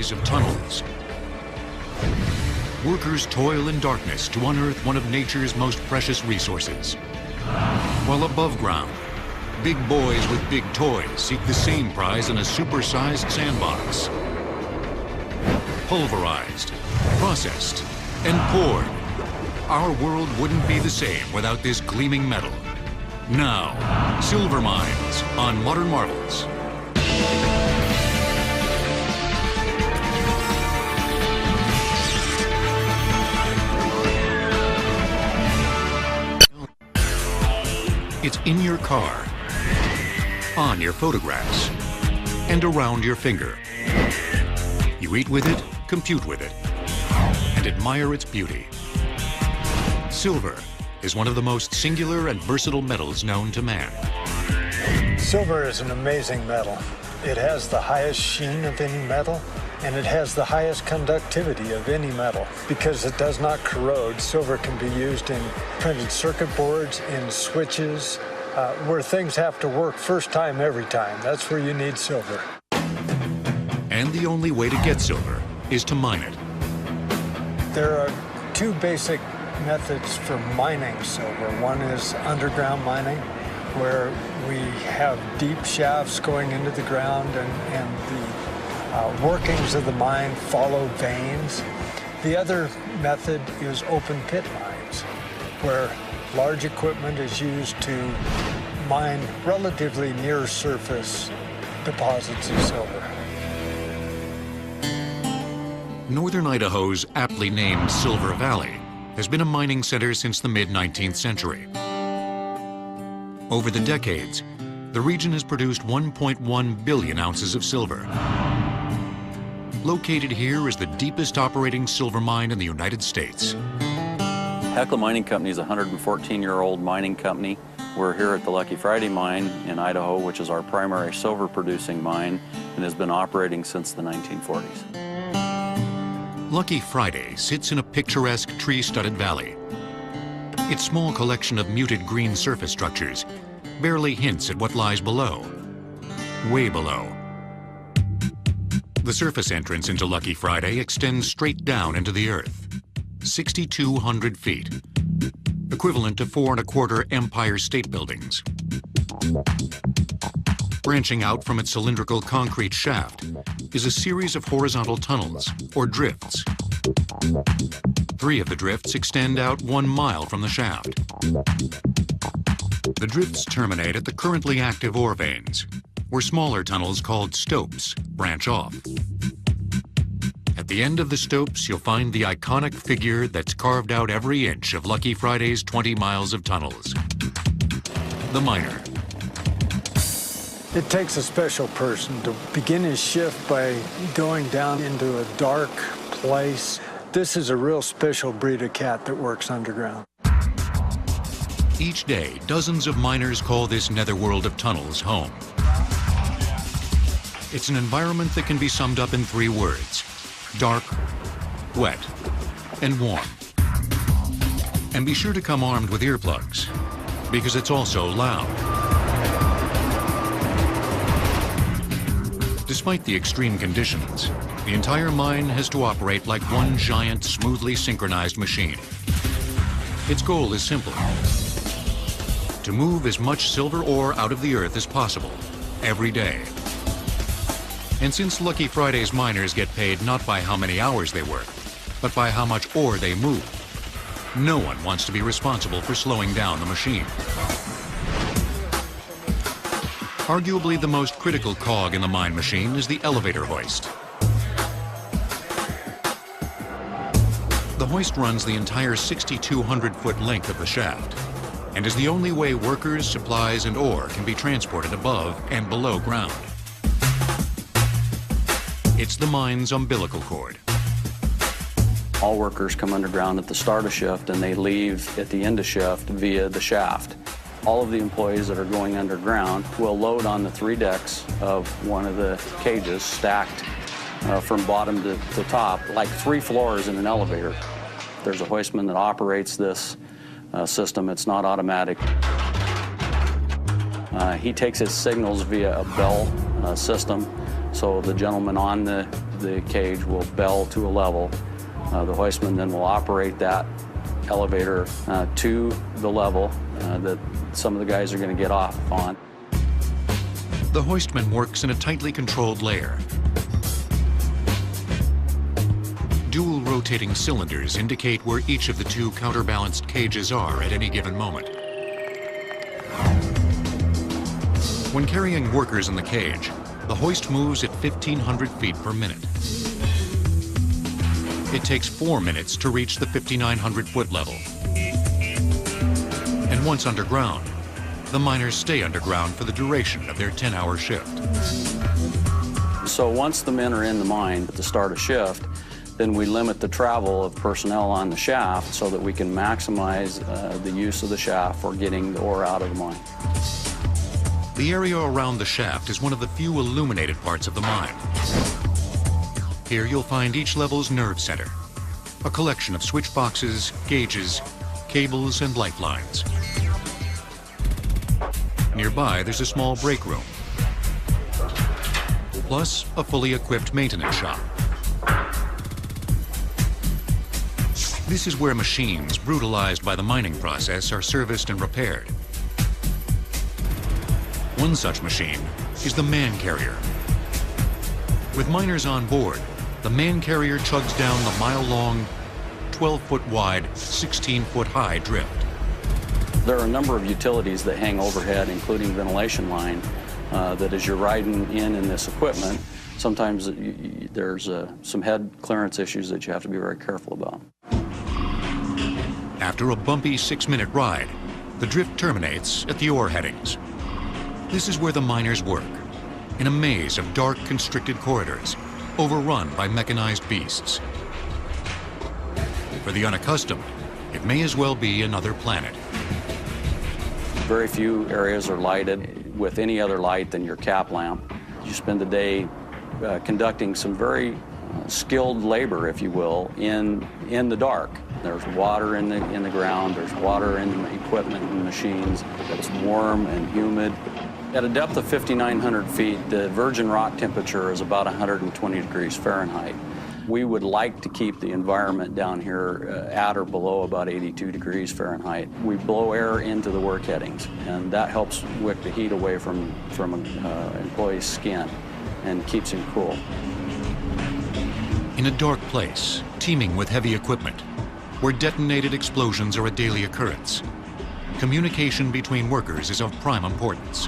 maze of tunnels. Workers toil in darkness to unearth one of nature's most precious resources. While above ground, big boys with big toys seek the same prize in a supersized sandbox. Pulverized, processed, and poured, our world wouldn't be the same without this gleaming metal. Now, Silver Mines on Modern Marvels. It's in your car, on your photographs, and around your finger. You eat with it, compute with it, and admire its beauty. Silver is one of the most singular and versatile metals known to man. Silver is an amazing metal. It has the highest sheen of any metal, and it has the highest conductivity of any metal. Because it does not corrode, silver can be used in printed circuit boards, in switches, where things have to work first time every time. That's where you need silver. And the only way to get silver is to mine it. There are two basic methods for mining silver. One is underground mining, where we have deep shafts going into the ground and the workings of the mine follow veins. The other method is open pit mines, where large equipment is used to mine relatively near surface deposits of silver. Northern Idaho's aptly named Silver Valley has been a mining center since the mid-19th century. Over the decades, the region has produced 1.1 billion ounces of silver. Located here is the deepest operating silver mine in the United States. Hecla Mining Company is a 114-year-old mining company. We're here at the Lucky Friday mine in Idaho, which is our primary silver producing mine and has been operating since the 1940s. Lucky Friday sits in a picturesque tree-studded valley. Its small collection of muted green surface structures barely hints at what lies below, way below. The surface entrance into Lucky Friday extends straight down into the earth, 6,200 feet, equivalent to 4 1/4 Empire State Buildings. Branching out from its cylindrical concrete shaft is a series of horizontal tunnels, or drifts. 3 of the drifts extend out 1 mile from the shaft. The drifts terminate at the currently active ore veins, where smaller tunnels called stopes branch off. At the end of the stopes, you'll find the iconic figure that's carved out every inch of Lucky Friday's 20 miles of tunnels. The miner. It takes a special person to begin his shift by going down into a dark place. This is a real special breed of cat that works underground. Each day, dozens of miners call this netherworld of tunnels home. It's an environment that can be summed up in 3 words: dark, wet, and warm. And be sure to come armed with earplugs, because it's also loud. Despite the extreme conditions, the entire mine has to operate like one giant, smoothly synchronized machine. Its goal is simple: to move as much silver ore out of the earth as possible, every day. And since Lucky Friday's miners get paid not by how many hours they work, but by how much ore they move, no one wants to be responsible for slowing down the machine. Arguably the most critical cog in the mine machine is the elevator hoist. The hoist runs the entire 6,200-foot length of the shaft and is the only way workers, supplies, and ore can be transported above and below ground. It's the mine's umbilical cord. All workers come underground at the start of shift and they leave at the end of shift via the shaft. All of the employees that are going underground will load on the 3 decks of one of the cages, stacked from bottom to top, like 3 floors in an elevator. There's a hoistman that operates this system. It's not automatic. He takes his signals via a bell system, so the gentleman on the the cage will bell to a level. The hoistman then will operate that elevator to the level that some of the guys are going to get off on. The hoistman works in a tightly controlled layer. Dual rotating cylinders indicate where each of the two counterbalanced cages are at any given moment. When carrying workers in the cage, the hoist moves at 1,500 feet per minute. It takes 4 minutes to reach the 5,900-foot level. And once underground, the miners stay underground for the duration of their 10-hour shift. So once the men are in the mine at the start of shift, then we limit the travel of personnel on the shaft so that we can maximize the use of the shaft for getting the ore out of the mine. The area around the shaft is one of the few illuminated parts of the mine. Here you'll find each level's nerve center, a collection of switch boxes, gauges, cables, and lifelines. Nearby, there's a small break room, plus a fully equipped maintenance shop. This is where machines brutalized by the mining process are serviced and repaired. One such machine is the man carrier. With miners on board, the man carrier chugs down the mile-long, 12-foot-wide, 16-foot-high drift. There are a number of utilities that hang overhead, including ventilation line, that as you're riding in this equipment, sometimes there's some head clearance issues that you have to be very careful about. After a bumpy 6-minute ride, the drift terminates at the ore headings. This is where the miners work, in a maze of dark, constricted corridors, overrun by mechanized beasts. For the unaccustomed, it may as well be another planet. Very few areas are lighted with any other light than your cap lamp. You spend the day conducting some very skilled labor, if you will, in the dark. There's water in the ground, there's water in the equipment and machines. It's warm and humid. At a depth of 5,900 feet, the virgin rock temperature is about 120 degrees Fahrenheit. We would like to keep the environment down here at or below about 82 degrees Fahrenheit. We blow air into the work headings, and that helps wick the heat away from an employee's skin and keeps him cool. In a dark place, teeming with heavy equipment, where detonated explosions are a daily occurrence, communication between workers is of prime importance.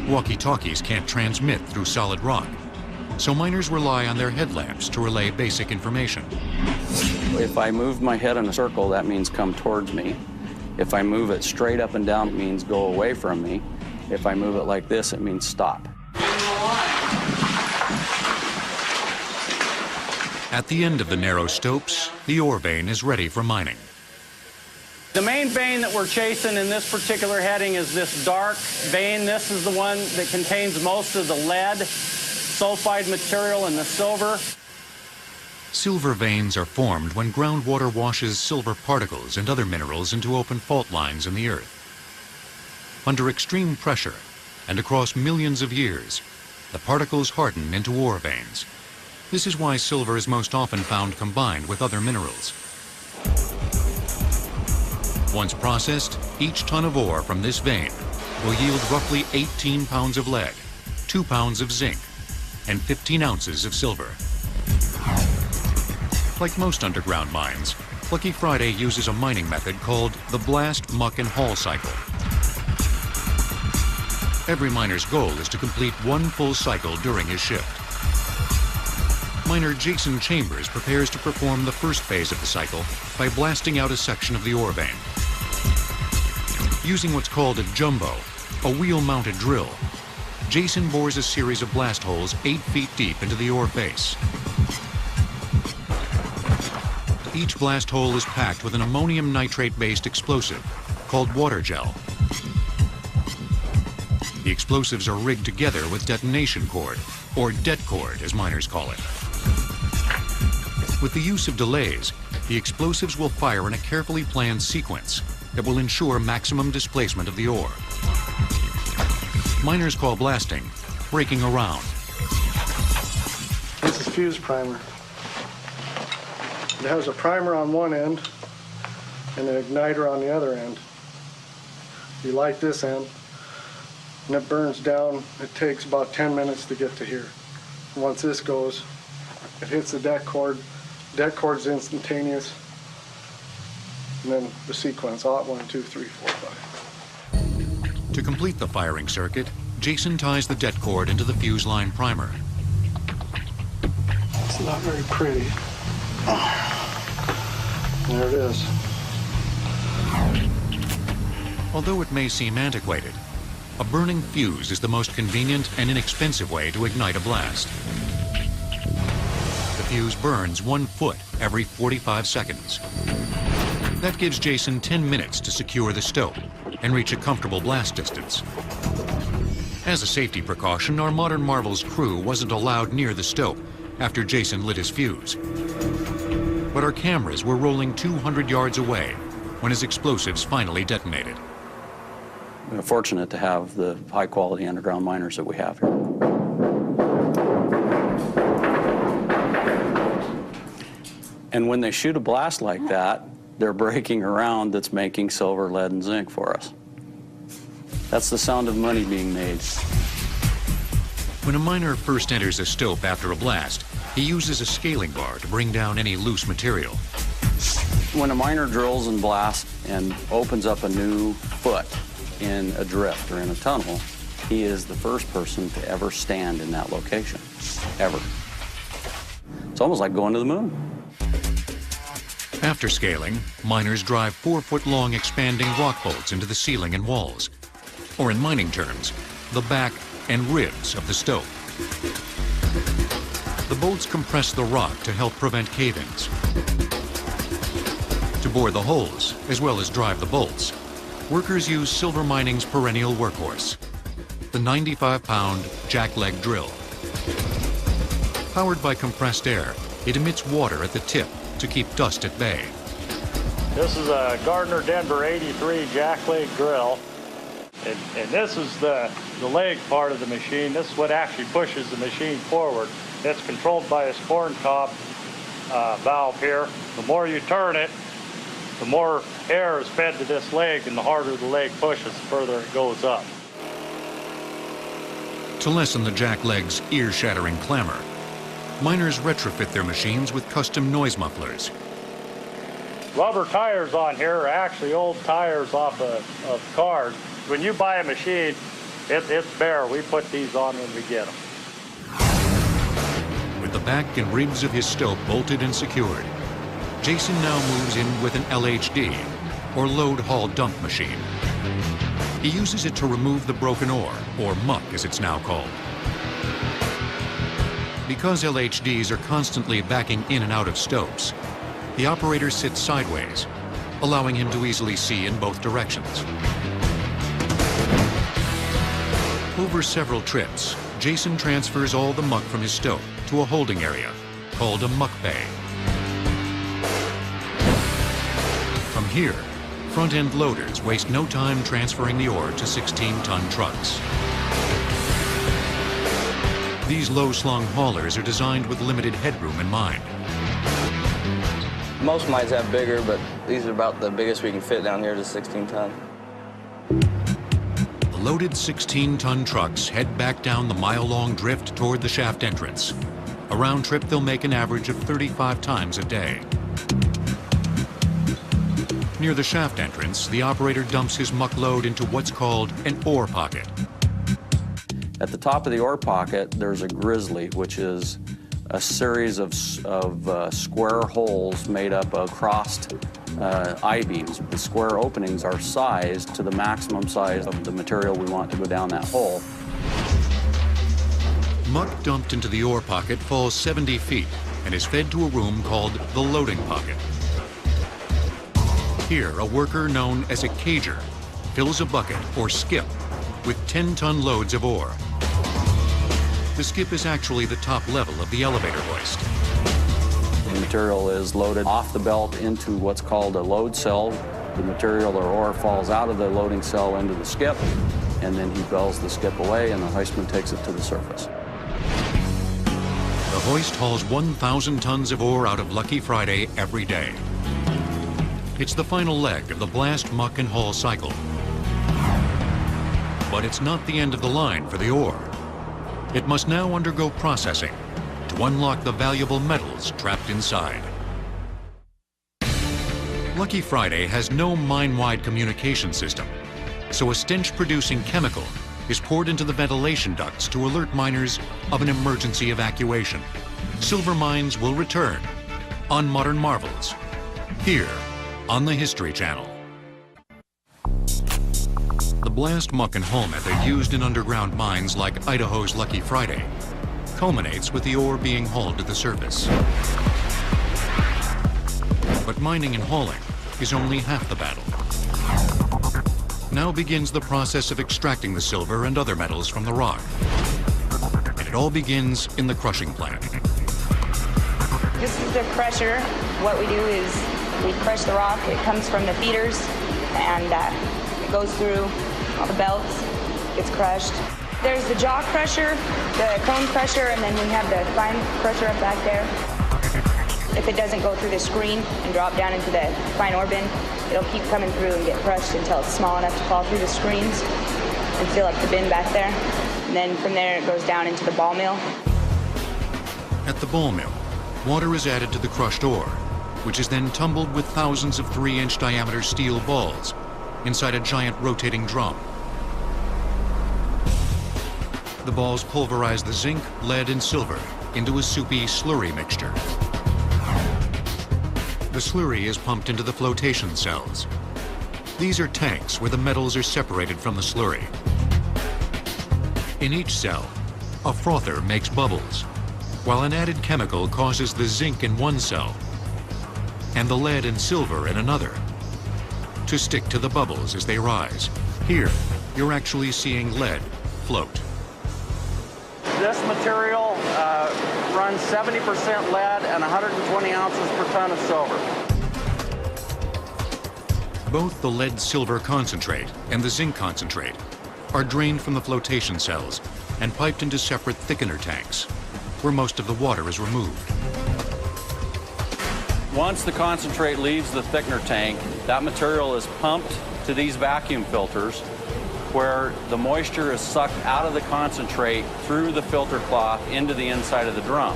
Walkie-talkies can't transmit through solid rock, so miners rely on their headlamps to relay basic information. If I move my head in a circle, that means come towards me. If I move it straight up and down, it means go away from me. If I move it like this, it means stop. At the end of the narrow stopes, the ore vein is ready for mining. The main vein that we're chasing in this particular heading is this dark vein. This is the one that contains most of the lead, sulfide material, and the silver. Silver veins are formed when groundwater washes silver particles and other minerals into open fault lines in the earth. Under extreme pressure and across millions of years, the particles harden into ore veins. This is why silver is most often found combined with other minerals. Once processed, each ton of ore from this vein will yield roughly 18 pounds of lead, 2 pounds of zinc, and 15 ounces of silver. Like most underground mines, Lucky Friday uses a mining method called the blast, muck, and haul cycle. Every miner's goal is to complete one full cycle during his shift. Miner Jason Chambers prepares to perform the first phase of the cycle by blasting out a section of the ore vein. Using what's called a jumbo, a wheel-mounted drill, Jason bores a series of blast holes 8 feet deep into the ore face. Each blast hole is packed with an ammonium nitrate-based explosive called water gel. The explosives are rigged together with detonation cord, or det cord as miners call it. With the use of delays, the explosives will fire in a carefully planned sequence that will ensure maximum displacement of the ore. Miners call blasting breaking around. This is fuse primer. It has a primer on one end and an igniter on the other end. You light this end, and it burns down. It takes about 10 minutes to get to here. Once this goes, it hits the deck cord. Deck cord's instantaneous. And then the sequence, 1, 2, 3, 4, 5. To complete the firing circuit, Jason ties the det cord into the fuse line primer. It's not very pretty. There it is. Although it may seem antiquated, a burning fuse is the most convenient and inexpensive way to ignite a blast. The fuse burns 1 foot every 45 seconds. That gives Jason 10 minutes to secure the stope and reach a comfortable blast distance. As a safety precaution, our Modern Marvel's crew wasn't allowed near the stope after Jason lit his fuse. But our cameras were rolling 200 yards away when his explosives finally detonated. We're fortunate to have the high-quality underground miners that we have here. And when they shoot a blast like that, they're breaking around that's making silver, lead, and zinc for us. That's the sound of money being made. When a miner first enters a stope after a blast, he uses a scaling bar to bring down any loose material. When a miner drills and blasts and opens up a new foot in a drift or in a tunnel, he is the first person to ever stand in that location, ever. It's almost like going to the moon. After scaling, miners drive 4-foot-long expanding rock bolts into the ceiling and walls, or in mining terms, the back and ribs of the stope. The bolts compress the rock to help prevent cave-ins. To bore the holes, as well as drive the bolts, workers use Silver Mining's perennial workhorse, the 95-pound jackleg drill. Powered by compressed air, it emits water at the tip to keep dust at bay. This is a Gardner Denver 83 jackleg drill. And this is the leg part of the machine. This is what actually pushes the machine forward. It's controlled by a sporn top valve here. The more you turn it, the more air is fed to this leg, and the harder the leg pushes, the further it goes up. To lessen the jackleg's ear-shattering clamor, miners retrofit their machines with custom noise mufflers. Rubber tires on here are actually old tires off of cars. When you buy a machine, it's bare. We put these on when we get them. With the back and ribs of his stope bolted and secured, Jason now moves in with an LHD, or load haul dump machine. He uses it to remove the broken ore, or muck as it's now called. Because LHDs are constantly backing in and out of stopes, the operator sits sideways, allowing him to easily see in both directions. Over several trips, Jason transfers all the muck from his stope to a holding area called a muck bay. From here, front-end loaders waste no time transferring the ore to 16-ton trucks. These low-slung haulers are designed with limited headroom in mind. Most mines have bigger, but these are about the biggest we can fit down here, to 16-ton. The loaded 16-ton trucks head back down the mile-long drift toward the shaft entrance. A round trip they'll make an average of 35 times a day. Near the shaft entrance, the operator dumps his muck load into what's called an ore pocket. At the top of the ore pocket, there's a grizzly, which is a series of square holes made up of crossed I-beams. The square openings are sized to the maximum size of the material we want to go down that hole. Muck dumped into the ore pocket falls 70 feet and is fed to a room called the loading pocket. Here, a worker known as a cager fills a bucket, or skip, with 10-ton loads of ore. The skip is actually the top level of the elevator hoist. The material is loaded off the belt into what's called a load cell. The material or ore falls out of the loading cell into the skip, and then he bells the skip away, and the hoistman takes it to the surface. The hoist hauls 1,000 tons of ore out of Lucky Friday every day. It's the final leg of the blast, muck, and haul cycle. But it's not the end of the line for the ore. It must now undergo processing to unlock the valuable metals trapped inside. Lucky Friday has no mine-wide communication system, so a stench-producing chemical is poured into the ventilation ducts to alert miners of an emergency evacuation. Silver mines will return on Modern Marvels, here on the History Channel. The blast, muck, and haul method used in underground mines like Idaho's Lucky Friday culminates with the ore being hauled to the surface. But mining and hauling is only half the battle. Now begins the process of extracting the silver and other metals from the rock. And it all begins in the crushing plant. This is the crusher. What we do is we crush the rock. It comes from the feeders, and it goes through all the belts, gets crushed. There's the jaw crusher, the cone crusher, and then we have the fine crusher up back there. If it doesn't go through the screen and drop down into the fine ore bin, it'll keep coming through and get crushed until it's small enough to fall through the screens and fill up the bin back there. And then from there it goes down into the ball mill. At the ball mill, water is added to the crushed ore, which is then tumbled with thousands of 3-inch diameter steel balls inside a giant rotating drum. The balls pulverize the zinc, lead, and silver into a soupy slurry mixture. The slurry is pumped into the flotation cells. These are tanks where the metals are separated from the slurry. In each cell, a frother makes bubbles, while an added chemical causes the zinc in one cell and the lead and silver in another to stick to the bubbles as they rise. Here, you're actually seeing lead float. This material runs 70% lead and 120 ounces per ton of silver. Both the lead-silver concentrate and the zinc concentrate are drained from the flotation cells and piped into separate thickener tanks, where most of the water is removed. Once the concentrate leaves the thickener tank, that material is pumped to these vacuum filters, where the moisture is sucked out of the concentrate through the filter cloth into the inside of the drum.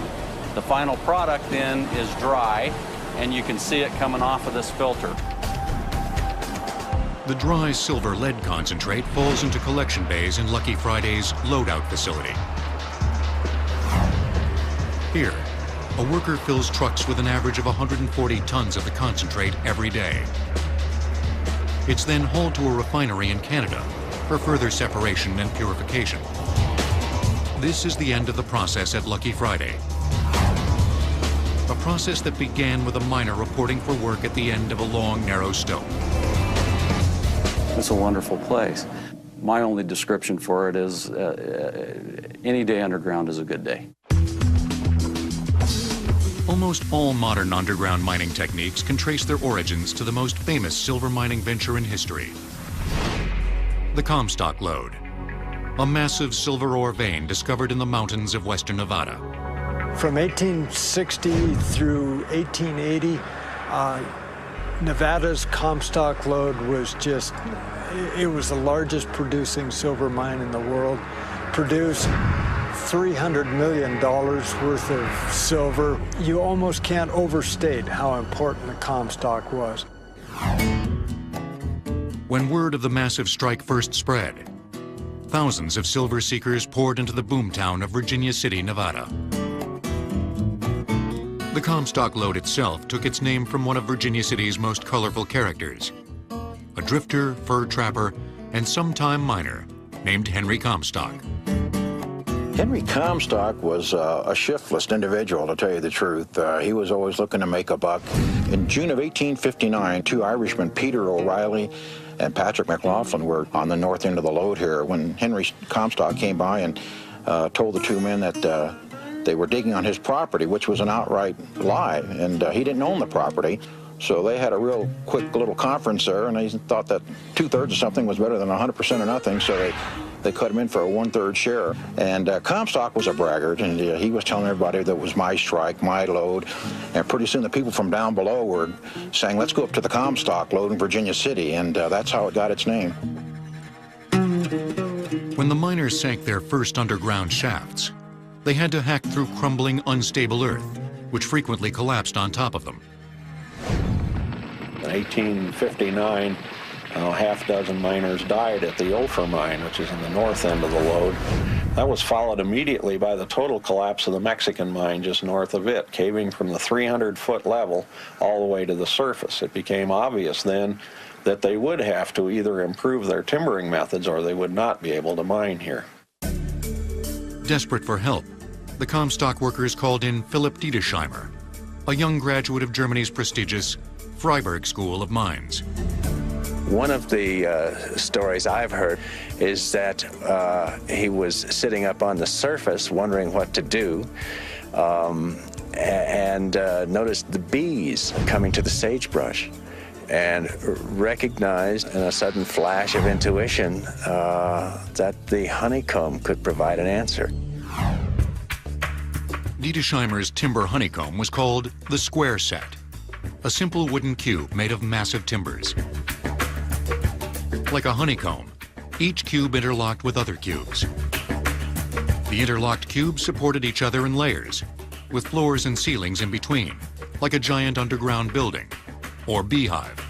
The final product then is dry, and you can see it coming off of this filter. The dry silver-lead concentrate falls into collection bays in Lucky Friday's loadout facility. Here, a worker fills trucks with an average of 140 tons of the concentrate every day. It's then hauled to a refinery in Canada for further separation and purification. This is the end of the process at Lucky Friday. A process that began with a miner reporting for work at the end of a long, narrow stope. It's a wonderful place. My only description for it is any day underground is a good day. Almost all modern underground mining techniques can trace their origins to the most famous silver mining venture in history. The Comstock Lode, a massive silver ore vein discovered in the mountains of western Nevada. From 1860 through 1880, Nevada's Comstock Lode was just, it was the largest producing silver mine in the world. Produced $300 million worth of silver. You almost can't overstate how important the Comstock was. When word of the massive strike first spread, thousands of silver seekers poured into the boomtown of Virginia City, Nevada. The Comstock Lode itself took its name from one of Virginia City's most colorful characters, a drifter, fur trapper, and sometime miner named Henry Comstock. Henry Comstock was a shiftless individual, to tell you the truth. He was always looking to make a buck. In June of 1859, two Irishmen, Peter O'Reilly and Patrick McLaughlin, were on the north end of the lode here when Henry Comstock came by and told the two men that they were digging on his property, which was an outright lie, and he didn't own the property. So they had a real quick little conference there, and they thought that 2/3 of something was better than 100% of nothing, so They cut him in for a 1/3 share. And Comstock was a braggart, and he was telling everybody that it was my strike, my load. And pretty soon the people from down below were saying, let's go up to the Comstock load in Virginia City, and that's how it got its name. When the miners sank their first underground shafts, they had to hack through crumbling, unstable earth, which frequently collapsed on top of them. In 1859, a half-dozen miners died at the Ophir mine, which is in the north end of the lode. That was followed immediately by the total collapse of the Mexican mine just north of it, caving from the 300-foot level all the way to the surface. It became obvious then that they would have to either improve their timbering methods or they would not be able to mine here. Desperate for help, the Comstock workers called in Philip Dietesheimer, a young graduate of Germany's prestigious Freiburg School of Mines. One of the stories I've heard is that he was sitting up on the surface wondering what to do and noticed the bees coming to the sagebrush and recognized in a sudden flash of intuition that the honeycomb could provide an answer. Dietesheimer's timber honeycomb was called the square set, a simple wooden cube made of massive timbers. Like a honeycomb, each cube interlocked with other cubes. The interlocked cubes supported each other in layers, with floors and ceilings in between, like a giant underground building, or beehive.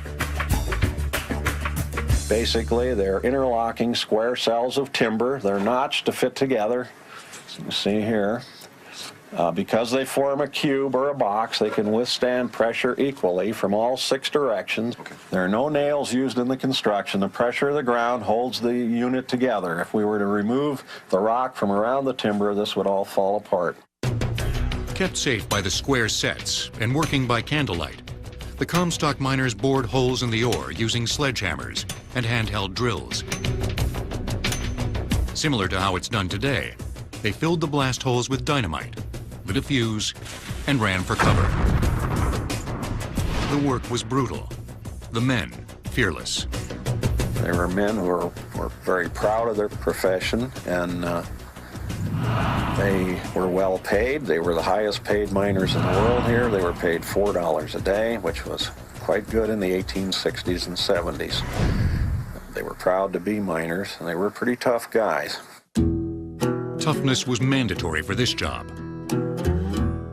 Basically, they're interlocking square cells of timber. They're notched to fit together, as you can see here. Because they form a cube or a box, they can withstand pressure equally from all 6 directions. There are no nails used in the construction. The pressure of the ground holds the unit together. If we were to remove the rock from around the timber, this would all fall apart. Kept safe by the square sets and working by candlelight, the Comstock miners bored holes in the ore using sledgehammers and handheld drills. Similar to how it's done today, they filled the blast holes with dynamite, lit a fuse, and ran for cover. The work was brutal, the men fearless. They were men who were very proud of their profession, and they were well paid. They were the highest paid miners in the world here. They were paid $4 a day, which was quite good in the 1860s and 70s. They were proud to be miners, and they were pretty tough guys. Toughness was mandatory for this job.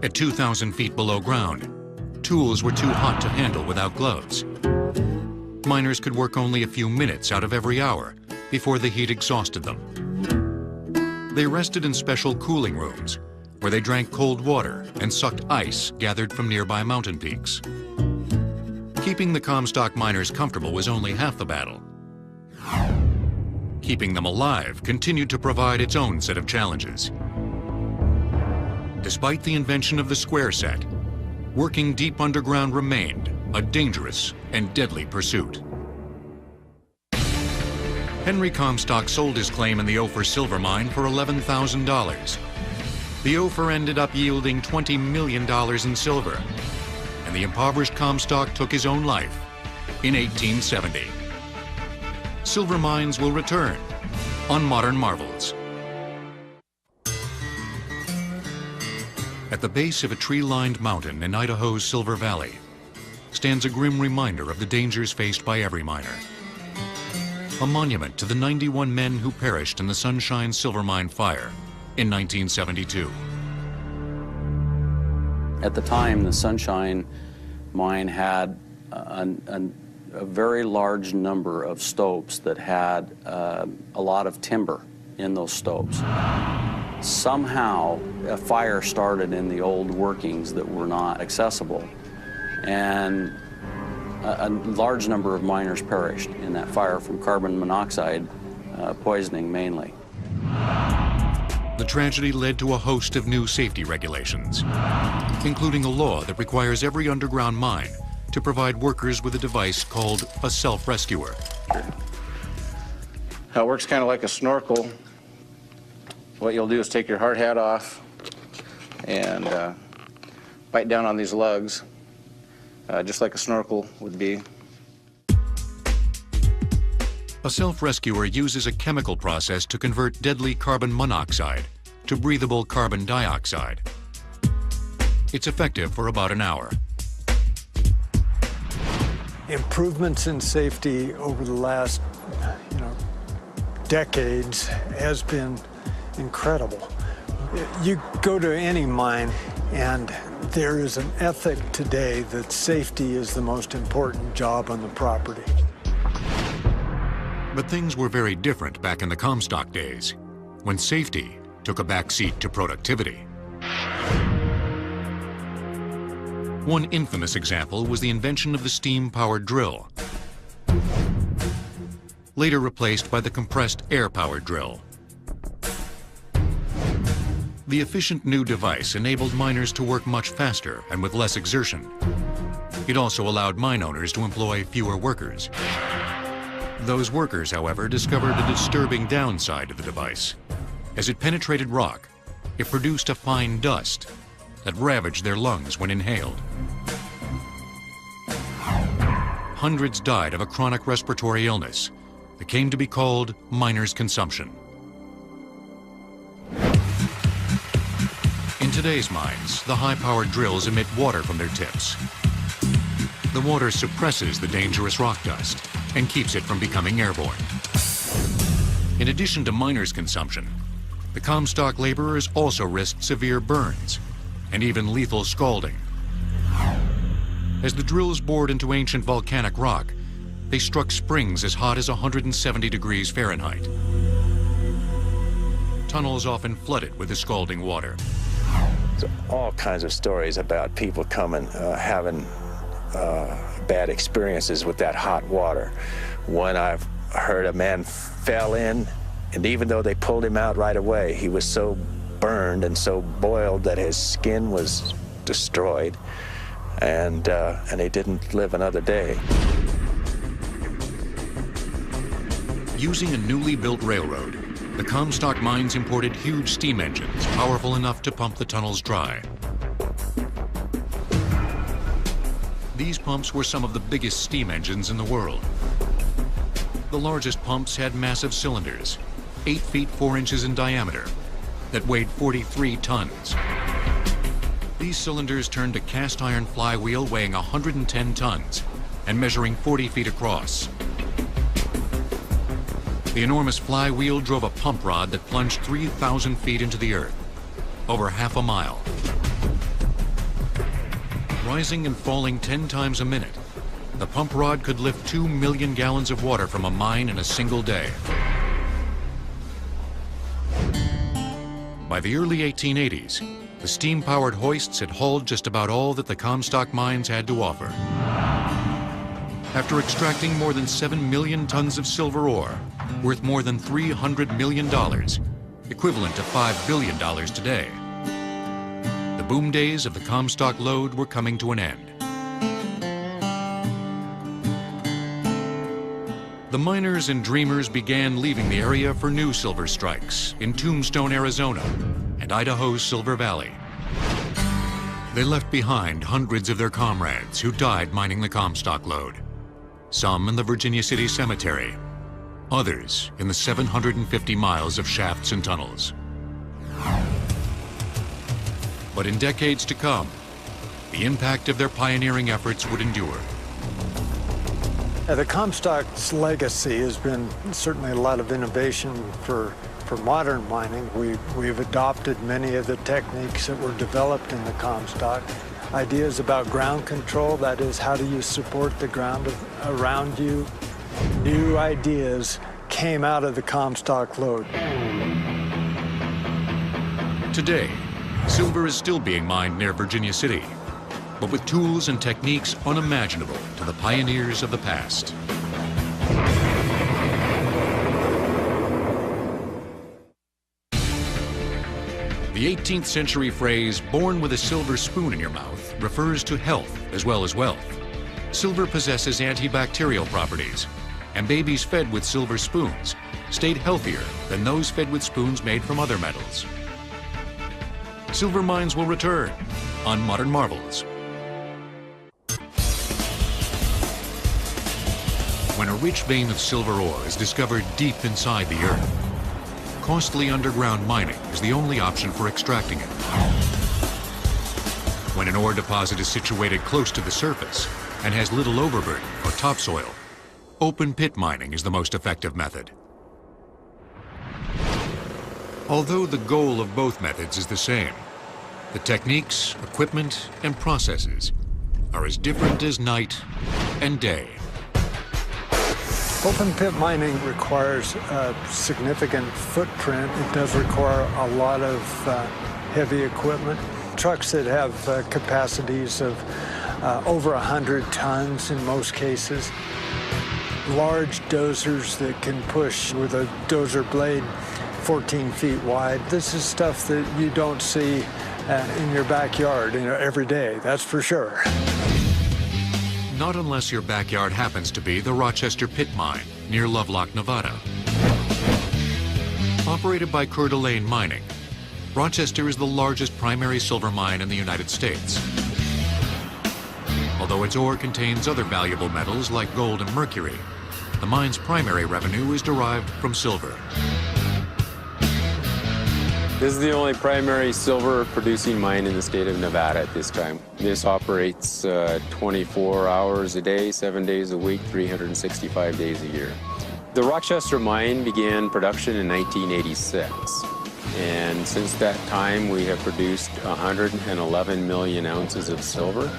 At 2,000 feet below ground, tools were too hot to handle without gloves. Miners could work only a few minutes out of every hour before the heat exhausted them. They rested in special cooling rooms, where they drank cold water and sucked ice gathered from nearby mountain peaks. Keeping the Comstock miners comfortable was only half the battle. Keeping them alive continued to provide its own set of challenges. Despite the invention of the square set, working deep underground remained a dangerous and deadly pursuit. Henry Comstock sold his claim in the Ophir silver mine for $11,000. The Ophir ended up yielding $20 million in silver, and the impoverished Comstock took his own life in 1870. Silver mines will return on Modern Marvels. At the base of a tree-lined mountain in Idaho's Silver Valley stands a grim reminder of the dangers faced by every miner. A monument to the 91 men who perished in the Sunshine Silver Mine fire in 1972. At the time, the Sunshine Mine had a very large number of stopes that had a lot of timber in those stopes. Somehow, a fire started in the old workings that were not accessible, and a large number of miners perished in that fire from carbon monoxide poisoning mainly. The tragedy led to a host of new safety regulations, including a law that requires every underground mine to provide workers with a device called a self-rescuer. How it works kind of like a snorkel. What you'll do is take your hard hat off and bite down on these lugs, just like a snorkel would be. A self-rescuer uses a chemical process to convert deadly carbon monoxide to breathable carbon dioxide. It's effective for about an hour. Improvements in safety over the last, decades has been incredible. You go to any mine and there is an ethic today that safety is the most important job on the property. But things were very different back in the Comstock days, when safety took a back seat to productivity. One infamous example was the invention of the steam-powered drill, later replaced by the compressed air-powered drill. The efficient new device enabled miners to work much faster and with less exertion. It also allowed mine owners to employ fewer workers. Those workers, however, discovered a disturbing downside of the device. As it penetrated rock, it produced a fine dust that ravaged their lungs when inhaled. Hundreds died of a chronic respiratory illness that came to be called miner's consumption. In today's mines, the high-powered drills emit water from their tips. The water suppresses the dangerous rock dust and keeps it from becoming airborne. In addition to miners' consumption, the Comstock laborers also risked severe burns and even lethal scalding. As the drills bored into ancient volcanic rock, they struck springs as hot as 170 degrees Fahrenheit. Tunnels often flooded with the scalding water. So all kinds of stories about people coming, having bad experiences with that hot water. One I've heard a man fell in, and even though they pulled him out right away, he was so burned and so boiled that his skin was destroyed, and he didn't live another day. Using a newly built railroad, the Comstock mines imported huge steam engines powerful enough to pump the tunnels dry. These pumps were some of the biggest steam engines in the world. The largest pumps had massive cylinders, 8 feet 4 inches in diameter, that weighed 43 tons. These cylinders turned a cast iron flywheel weighing 110 tons and measuring 40 feet across. The enormous flywheel drove a pump rod that plunged 3,000 feet into the earth, over half a mile. Rising and falling 10 times a minute, the pump rod could lift 2 million gallons of water from a mine in a single day. By the early 1880s, the steam-powered hoists had hauled just about all that the Comstock mines had to offer. After extracting more than 7 million tons of silver ore, worth more than $300 million, equivalent to $5 billion today, the boom days of the Comstock lode were coming to an end. The miners and dreamers began leaving the area for new silver strikes in Tombstone, Arizona, and Idaho's Silver Valley. They left behind hundreds of their comrades who died mining the Comstock lode. Some in the Virginia City Cemetery, others in the 750 miles of shafts and tunnels. But in decades to come, the impact of their pioneering efforts would endure. The Comstock's legacy has been certainly a lot of innovation for modern mining. We've adopted many of the techniques that were developed in the Comstock. Ideas about ground control, that is, how do you support the ground around you? New ideas came out of the Comstock lode. Today, silver is still being mined near Virginia City, but with tools and techniques unimaginable to the pioneers of the past. The 18th century phrase, born with a silver spoon in your mouth, refers to health as well as wealth. Silver possesses antibacterial properties, and babies fed with silver spoons stayed healthier than those fed with spoons made from other metals. Silver mines will return on Modern Marvels. When when a rich vein of silver ore is discovered deep inside the earth. Costly underground mining is the only option for extracting it. When an ore deposit is situated close to the surface and has little overburden or topsoil, open pit mining is the most effective method. Although the goal of both methods is the same, the techniques, equipment, and processes are as different as night and day. Open pit mining requires a significant footprint. It does require a lot of heavy equipment. Trucks that have capacities of over 100 tons in most cases. Large dozers that can push with a dozer blade 14 feet wide. This is stuff that you don't see in your backyard, every day, that's for sure. Not unless your backyard happens to be the Rochester Pit Mine near Lovelock, Nevada. Operated by Coeur d'Alene Mining, Rochester is the largest primary silver mine in the United States. Although its ore contains other valuable metals like gold and mercury, the mine's primary revenue is derived from silver. This is the only primary silver producing mine in the state of Nevada at this time. This operates 24 hours a day, 7 days a week, 365 days a year. The Rochester mine began production in 1986. And since that time, we have produced 111 million ounces of silver.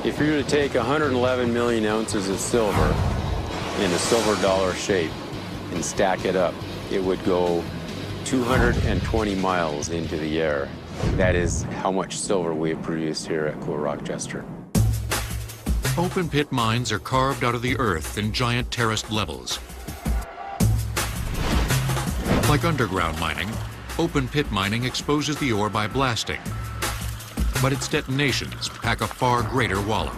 If you were to take 111 million ounces of silver in a silver dollar shape and stack it up, it would go 220 miles into the air. That is how much silver we have produced here at Coeur Rochester. Open pit mines are carved out of the earth in giant terraced levels. Like underground mining, open pit mining exposes the ore by blasting, but its detonations pack a far greater wallop.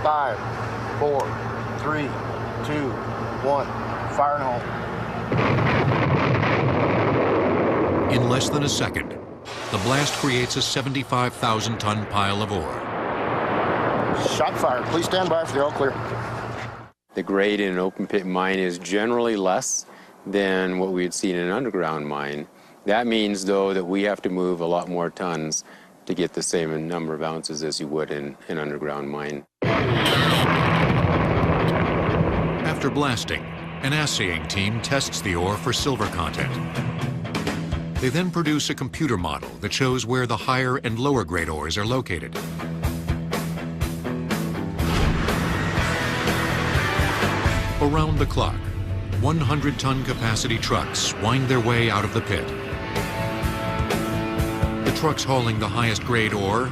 5, 4, 3, 2, 1, fire and hold. In less than a second, the blast creates a 75,000-ton pile of ore. Shot fired. Please stand by for the all clear. The grade in an open pit mine is generally less than what we'd see in an underground mine. That means, though, that we have to move a lot more tons to get the same number of ounces as you would in an underground mine. After blasting, an assaying team tests the ore for silver content. They then produce a computer model that shows where the higher and lower grade ores are located. Around the clock, 100-ton capacity trucks wind their way out of the pit. The trucks hauling the highest grade ore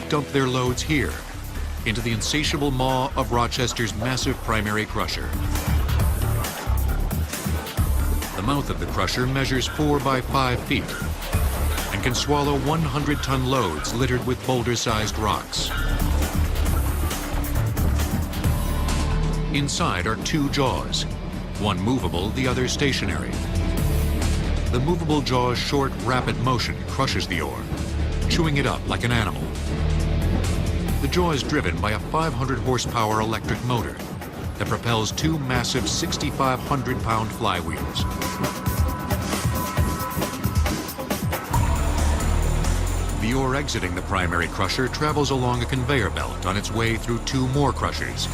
dump their loads here into the insatiable maw of Rochester's massive primary crusher. The mouth of the crusher measures 4 by 5 feet and can swallow 100-ton loads littered with boulder-sized rocks. Inside are 2 jaws, one movable, the other stationary. The movable jaw's short, rapid motion crushes the ore, chewing it up like an animal. The jaw is driven by a 500-horsepower electric motor that propels 2 massive 6,500-pound flywheels. The ore exiting the primary crusher travels along a conveyor belt on its way through 2 more crushers.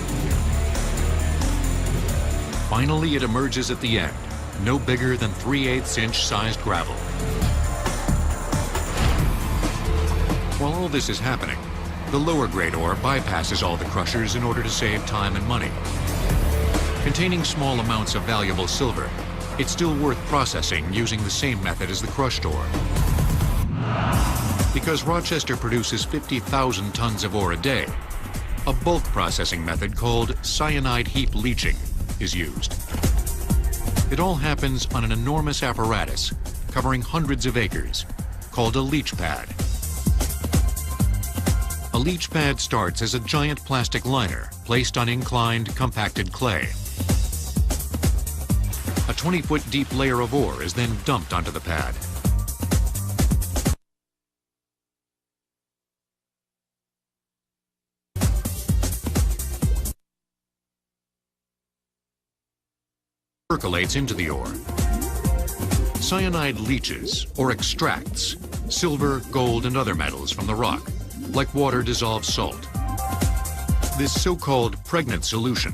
Finally, it emerges at the end, no bigger than 3/8-inch sized gravel. While all this is happening, the lower grade ore bypasses all the crushers in order to save time and money. Containing small amounts of valuable silver, it's still worth processing using the same method as the crushed ore. Because Rochester produces 50,000 tons of ore a day, a bulk processing method called cyanide heap leaching is used. It all happens on an enormous apparatus covering hundreds of acres, called a leach pad. A leach pad starts as a giant plastic liner placed on inclined, compacted clay. A 20-foot deep layer of ore is then dumped onto the pad. percolates into the ore. Cyanide leaches or extracts silver, gold, and other metals from the rock, like water-dissolved salt. This so-called pregnant solution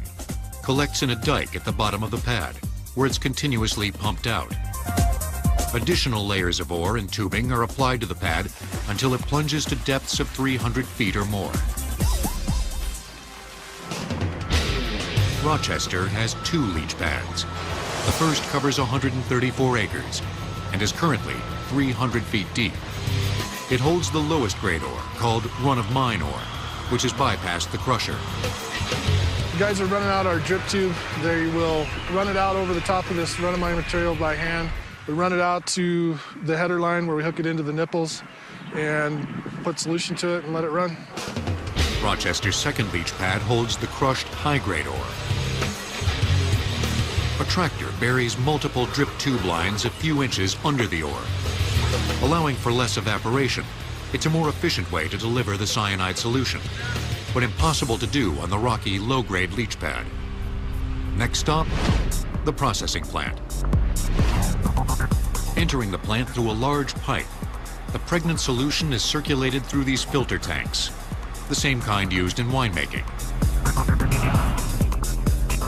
collects in a dike at the bottom of the pad, where it's continuously pumped out. Additional layers of ore and tubing are applied to the pad until it plunges to depths of 300 feet or more. Rochester has 2 leach pads. The first covers 134 acres and is currently 300 feet deep. It holds the lowest grade ore, called run-of-mine ore, which has bypassed the crusher. The guys are running out our drip tube. They will run it out over the top of this run-of-mine material by hand. We run it out to the header line where we hook it into the nipples and put solution to it and let it run. Rochester's second leach pad holds the crushed high-grade ore. A tractor buries multiple drip tube lines a few inches under the ore. Allowing for less evaporation, it's a more efficient way to deliver the cyanide solution, but impossible to do on the rocky, low-grade leach pad. Next stop, the processing plant. Entering the plant through a large pipe, the pregnant solution is circulated through these filter tanks, the same kind used in winemaking.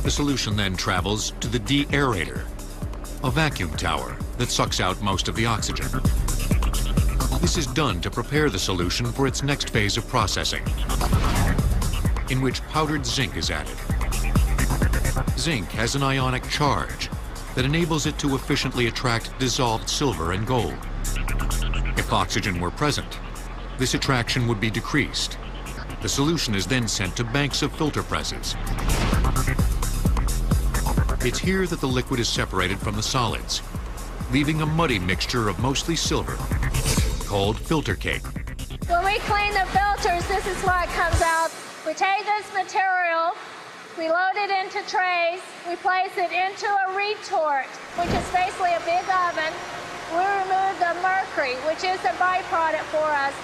The solution then travels to the de-aerator, a vacuum tower that sucks out most of the oxygen. This is done to prepare the solution for its next phase of processing, in which powdered zinc is added. Zinc has an ionic charge that enables it to efficiently attract dissolved silver and gold. If oxygen were present, this attraction would be decreased. The solution is then sent to banks of filter presses. It's here that the liquid is separated from the solids, leaving a muddy mixture of mostly silver, called filter cake. When we clean the filters, this is what comes out. We take this material, we load it into trays, we place it into a retort, which is basically a big oven. We remove the mercury, which is a byproduct for us.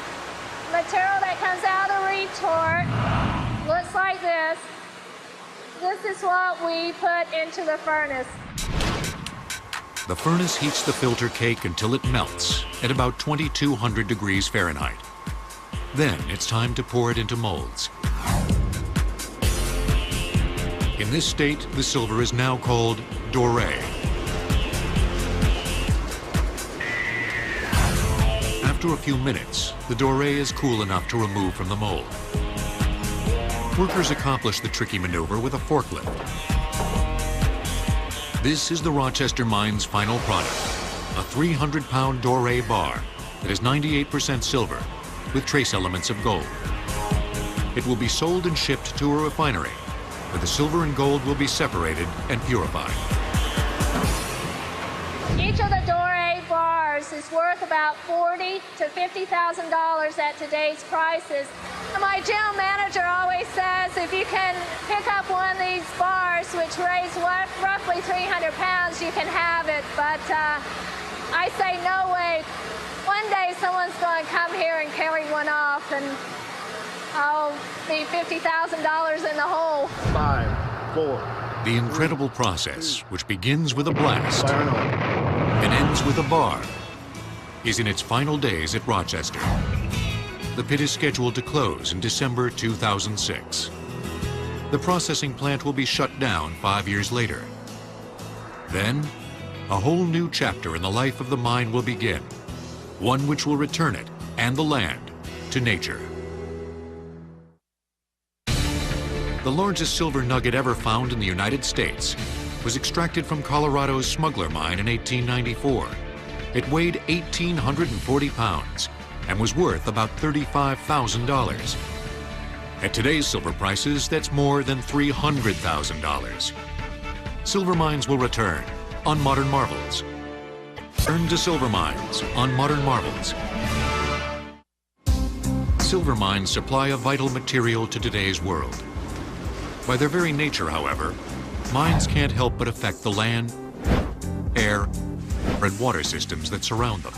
Material that comes out of the retort looks like this. This is what we put into the furnace. The furnace heats the filter cake until it melts at about 2200 degrees Fahrenheit. Then it's time to pour it into molds. In this state, the silver is now called doré. After a few minutes, the doré is cool enough to remove from the mold. Workers accomplish the tricky maneuver with a forklift. This is the Rochester Mine's final product, a 300-pound doré bar that is 98% silver with trace elements of gold. It will be sold and shipped to a refinery, where the silver and gold will be separated and purified. Each of the doré bars is worth about $40,000 to $50,000 at today's prices. And my general manager always says if you can pick up one of these bars, which weighs roughly 300 pounds, you can have it. But I say no way. One day someone's going to come here and carry one off, and I'll be $50,000 in the hole. 5, 4. The incredible process, which begins with a blast and ends with a bar, is in its final days at Rochester. The pit is scheduled to close in December 2006. The processing plant will be shut down 5 years later. Then, a whole new chapter in the life of the mine will begin, one which will return it and the land to nature. The largest silver nugget ever found in the United States was extracted from Colorado's Smuggler Mine in 1894. It weighed 1,840 pounds and was worth about $35,000. At today's silver prices, that's more than $300,000. Silver Mines will return on Modern Marvels. Turn to Silver Mines on Modern Marvels. Silver mines supply a vital material to today's world. By their very nature, however, mines can't help but affect the land, air, and water systems that surround them.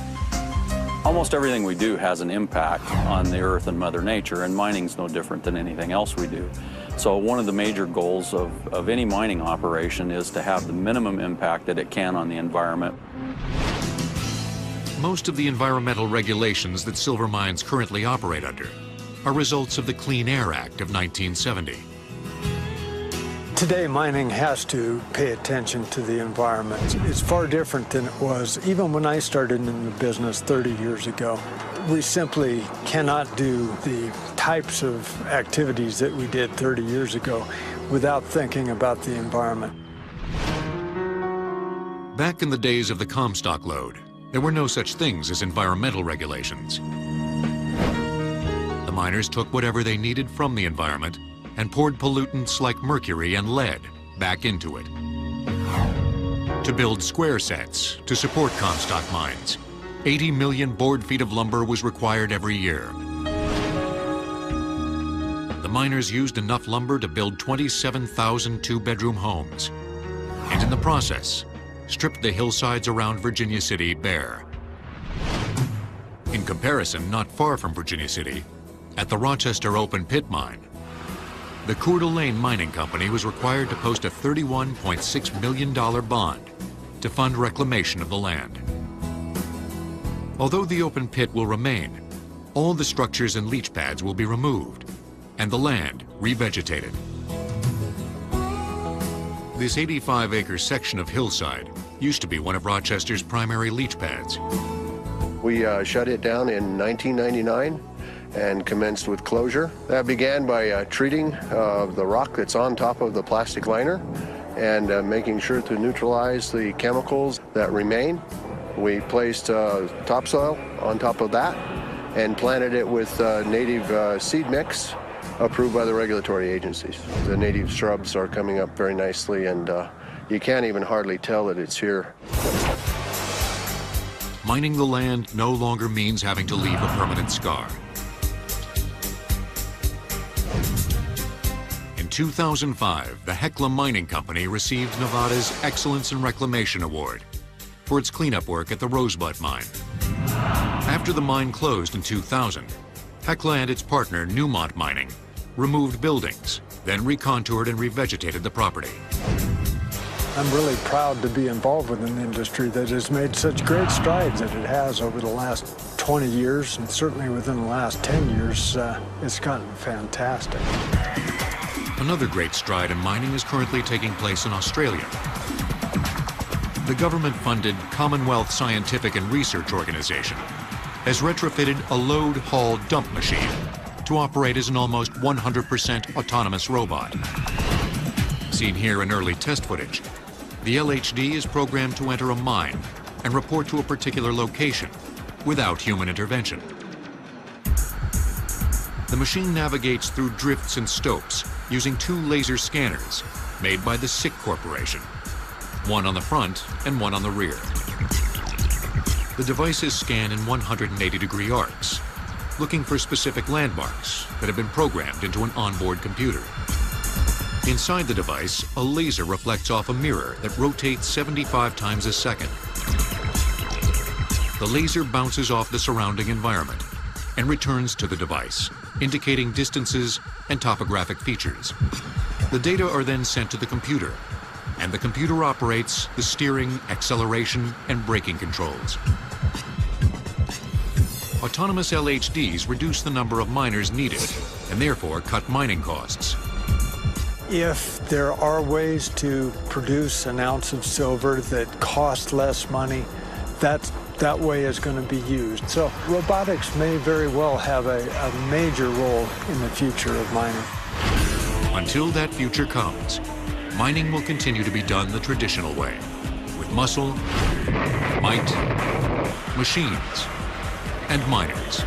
Almost everything we do has an impact on the earth and Mother Nature, and mining's no different than anything else we do. So one of the major goals of any mining operation is to have the minimum impact that it can on the environment. Most of the environmental regulations that silver mines currently operate under are results of the Clean Air Act of 1970. Today, mining has to pay attention to the environment. It's far different than it was even when I started in the business 30 years ago. We simply cannot do the types of activities that we did 30 years ago without thinking about the environment. Back in the days of the Comstock lode, there were no such things as environmental regulations. The miners took whatever they needed from the environment and poured pollutants like mercury and lead back into it. To build square sets to support Comstock mines, 80 million board feet of lumber was required every year. The miners used enough lumber to build 27,000 two-bedroom homes, and in the process, stripped the hillsides around Virginia City bare. In comparison, not far from Virginia City, at the Rochester open pit mine, the Coeur d'Alene Mining Company was required to post a $31.6 million bond to fund reclamation of the land. Although the open pit will remain, all the structures and leach pads will be removed and the land revegetated. This 85-acre section of hillside used to be one of Rochester's primary leach pads. We shut it down in 1999 and commenced with closure. That began by treating the rock that's on top of the plastic liner and making sure to neutralize the chemicals that remain. We placed topsoil on top of that and planted it with native seed mix approved by the regulatory agencies. The native shrubs are coming up very nicely, and you can't even hardly tell that it's here. Mining the land no longer means having to leave a permanent scar. In 2005, the Hecla Mining Company received Nevada's Excellence in Reclamation Award for its cleanup work at the Rosebud mine. After the mine closed in 2000, Hecla and its partner, Newmont Mining, removed buildings, then recontoured and revegetated the property. I'm really proud to be involved with an industry that has made such great strides that it has over the last 20 years, and certainly within the last 10 years, it's gotten fantastic. Another great stride in mining is currently taking place in Australia. The government-funded Commonwealth Scientific and Research Organization has retrofitted a load haul dump machine to operate as an almost 100% autonomous robot. Seen here in early test footage, the LHD is programmed to enter a mine and report to a particular location without human intervention. The machine navigates through drifts and stopes using 2 laser scanners made by the SICK Corporation, one on the front and one on the rear. The devices scan in 180-degree arcs, looking for specific landmarks that have been programmed into an onboard computer. Inside the device, a laser reflects off a mirror that rotates 75 times a second. The laser bounces off the surrounding environment and returns to the device, indicating distances and topographic features. The data are then sent to the computer, and the computer operates the steering, acceleration, and braking controls. Autonomous LHDs reduce the number of miners needed and therefore cut mining costs. If there are ways to produce an ounce of silver that costs less money, that way is going to be used. So robotics may very well have a major role in the future of mining. Until that future comes, mining will continue to be done the traditional way, with muscle, might, machines, and miners.